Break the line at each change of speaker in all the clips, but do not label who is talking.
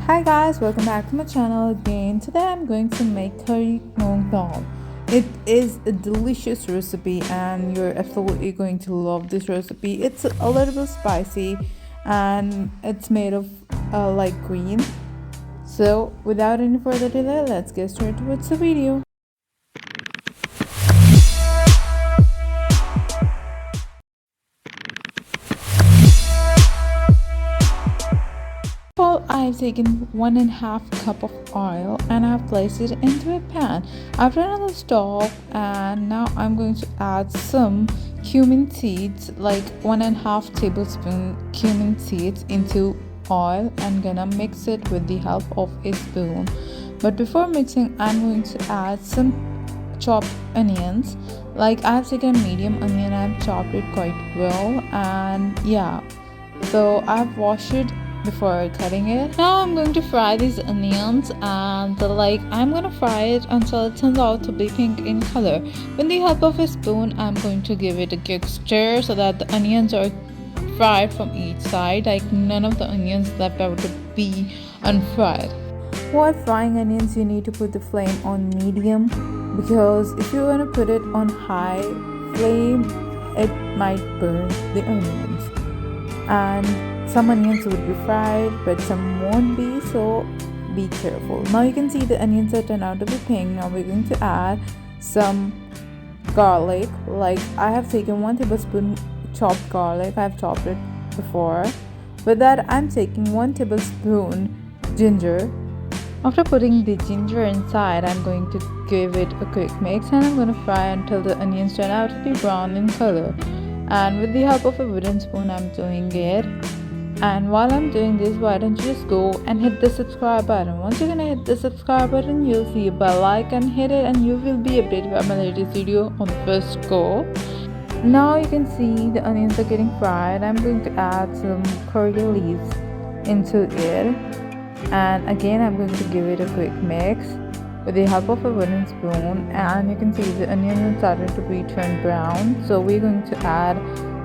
Hi guys, welcome back to my channel again. Today I'm going to make curry moong dal. It is a delicious recipe and you're absolutely going to love this recipe. It's a little bit spicy and it's made of light green. So without any further delay, let's get started with the video. Well, I've taken 1.5 cup of oil and I've placed it into a pan. I've turned on the stove and now I'm going to add some cumin seeds, like 1.5 tablespoon cumin seeds into oil. I'm gonna mix it with the help of a spoon. But before mixing, I'm going to add some chopped onions. Like I've taken a medium onion, I've chopped it quite well, and yeah, so I've washed it before cutting it. Now I'm going to fry these onions and I'm gonna fry it until it turns out to be pink in color. With the help of a spoon, I'm going to give it a quick stir so that the onions are fried from each side, like none of the onions left out to be unfried. While frying onions, you need to put the flame on medium, because if you're gonna put it on high flame, it might burn the onions. And some onions would be fried, but some won't be, so be careful. Now you can see the onions are turned out to be pink. Now we're going to add some garlic. Like I have taken 1 tablespoon chopped garlic. I've chopped it before. With that, I'm taking 1 tablespoon ginger. After putting the ginger inside, I'm going to give it a quick mix and I'm going to fry until the onions turn out to be brown in color. And with the help of a wooden spoon, I'm doing it. And while I'm doing this, why don't you just go and hit the subscribe button. Once you're gonna hit the subscribe button, you'll see a bell icon. Hit it and you will be updated about my latest video on the first go. Now you can see the onions are getting fried. I'm going to add some coriander leaves into it, and again I'm going to give it a quick mix with the help of a wooden spoon. And you can see the onions are starting to be turned brown, so we're going to add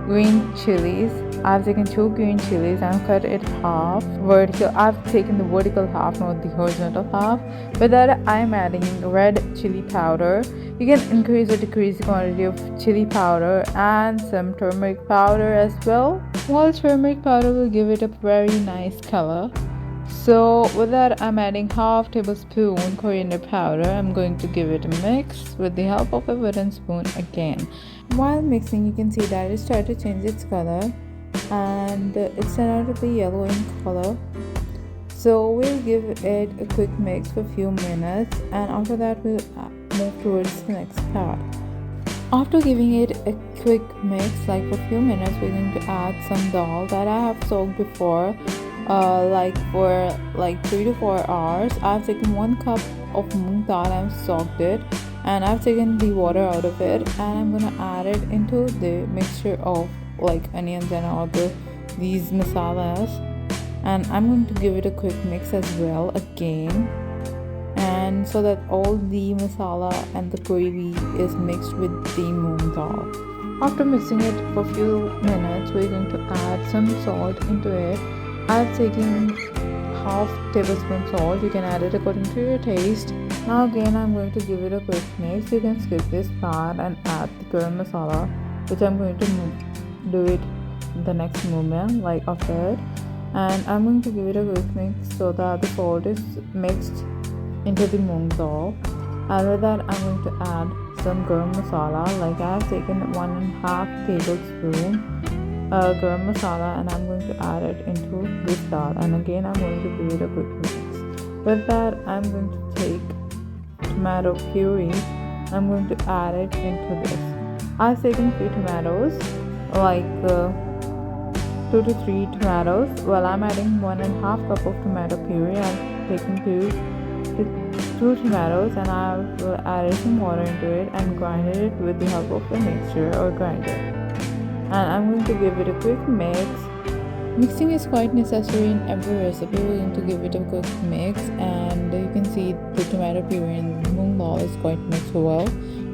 green chilies. I've taken 2 green chilies and cut it half vertical. I've taken the vertical half, not the horizontal half. With that, I'm adding red chili powder. You can increase or decrease the quantity of chili powder, and some turmeric powder as well. While turmeric powder will give it a very nice color. So with that, I'm adding half tablespoon coriander powder. I'm going to give it a mix with the help of a wooden spoon again. While mixing, you can see that it started to change its color and it's turned out to be yellow in color. So we'll give it a quick mix for a few minutes, and after that we'll move towards the next part. After giving it a quick mix, like for a few minutes, we're going to add some dal that I have soaked before, for 3 to 4 hours. I've taken 1 cup of moong dal and soaked it, and I've taken the water out of it, and I'm gonna add it into the mixture of onions and all these masalas, and I'm going to give it a quick mix as well again, and so that all the masala and the gravy is mixed with the moong dal. After mixing it for a few minutes, we're going to add some salt into it. I've taken half tablespoon salt. You can add it according to your taste. Now again, I'm going to give it a quick mix. You can skip this part and add the garam masala, which I'm going to do it the next moment, like after it. And I'm going to give it a quick mix so that the salt is mixed into the moong dal. And with that, I'm going to add some garam masala. Like I have taken 1.5 tablespoon garam masala, and I'm going to add it into this dal, and again I'm going to give it a quick mix. With that, I'm going to take tomato puree. I'm going to add it into this. I've taken 3 tomatoes, 2 to 3 tomatoes. Well, I'm adding 1.5 cup of tomato puree. I've taken two tomatoes, and I will add some water into it and grind it with the help of a mixture or grinder. And I'm going to give it a quick mix. Mixing is quite necessary in every recipe. We're going to give it a quick mix, and you can see the tomato puree and moong dal is quite mixed well,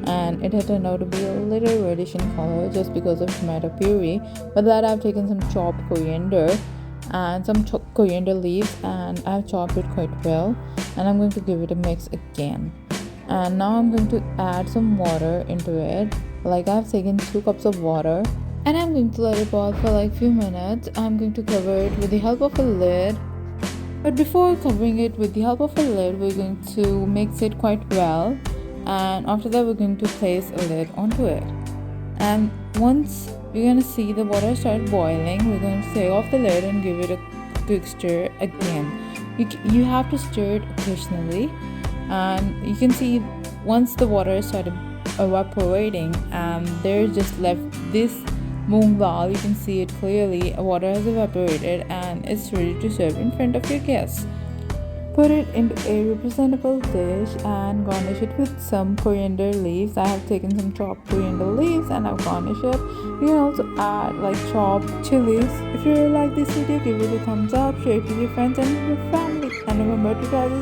and it had turned out to be a little reddish in color just because of tomato puree. But that, I've taken some chopped coriander and some coriander leaves, and I've chopped it quite well, and I'm going to give it a mix again. And now I'm going to add some water into it. Like, I've taken 2 cups of water, and I'm going to let it boil for like few minutes. I'm going to cover it with the help of a lid. But before covering it with the help of a lid, we're going to mix it quite well, and after that we're going to place a lid onto it. And once you're going to see the water start boiling, we're going to take off the lid and give it a quick stir again. You have to stir it occasionally, and you can see once the water started evaporating and there's just left this moong dal, you can see it clearly. Water has evaporated and it's ready to serve in front of your guests. Put it into a representable dish and garnish it with some coriander leaves. I have taken some chopped coriander leaves and I've garnished it. You can also add like chopped chillies. If you really like this video, give it a thumbs up, share it with your friends and your family, and remember to try this